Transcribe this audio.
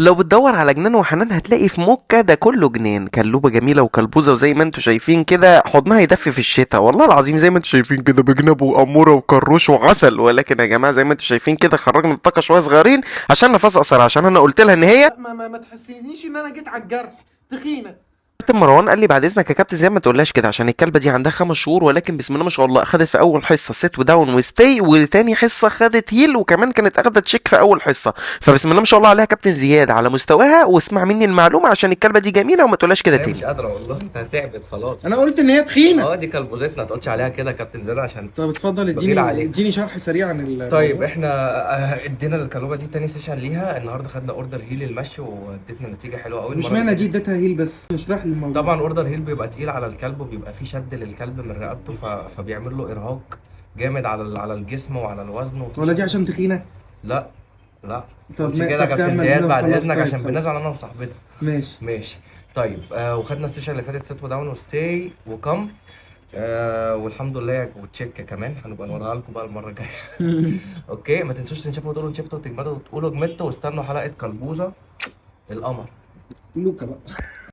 لو بتدور على جنان وحنان هتلاقي في موكا ده كله جنان، كلوبة جميلة وكلبوزة، وزي ما انتوا شايفين كده حضنها يدفي في الشتاء، والله العظيم زي ما انتوا شايفين كده بجنب وأمورة وكروش وعسل. ولكن يا جماعة زي ما انتوا شايفين كده خرجنا الطاقة شوية صغيرين عشان نفاس قصير، عشان انا قلت لها ان هي لا ما تحسسنيش ان انا جيت على الجرح. تخينه. كابتن مروان قال لي بعد اذنك يا كابتن زي ما تقولهاش كده، عشان الكلبه دي عندها 5 شهور، ولكن بسم الله ما شاء الله اخدت في اول حصه سيت وداون وستي، وتاني حصه خدت هيل، وكمان كانت اخدت تشيك في اول حصه. فبسم الله ما شاء الله عليها كابتن زياد على مستواها، واسمع مني المعلومه عشان الكلبه دي جميله وما تقولهاش كده هي مش تاني. قادرة والله، انت تعبت خلاص. انا قلت ان هي تخينه. اه دي كلبوزتنا، ما تقولش عليها كده يا كابتن زياد عشان طب اتفضل بغير عليك. اديني شرح سريع عن طيب الموضوع. احنا ادينا الكلوبه دي تاني سيشن ليها النهارده، خدنا اوردر هيل المشي واديتنا نتيجه حلوه قوي مش المره اللي معنى دي فاتت. اديتها هيل بس اشرح لي الموضوع. طبعا اوردر هيل بيبقى تقيل على الكلب، وبيبقى فيه شد للكلب من رقبته فبيعمل له ارهاق جامد على الجسم وعلى الوزن وفي ولا دي شد. عشان تخينه؟ لا لا، ما طب تقولش كده يا طب كابتن كمل زياد لا بعد خلاص. اذنك، طيب عشان خلاص بنزعل انا وصاحبتها. ماشي. ماشي. طيب وخدنا السيشن اللي فاتت سيت وداون وستي وكم. والحمد لله وتشيك كمان هنبقى نوريها لكم بقى المره الجايه. اوكي، ما تنسوش تنشفوا وتقولوا نشفتوا وتجمدوا وتقولوا جمدتوا، واستنوا حلقه كلبوزه القمر. لوكا بقى.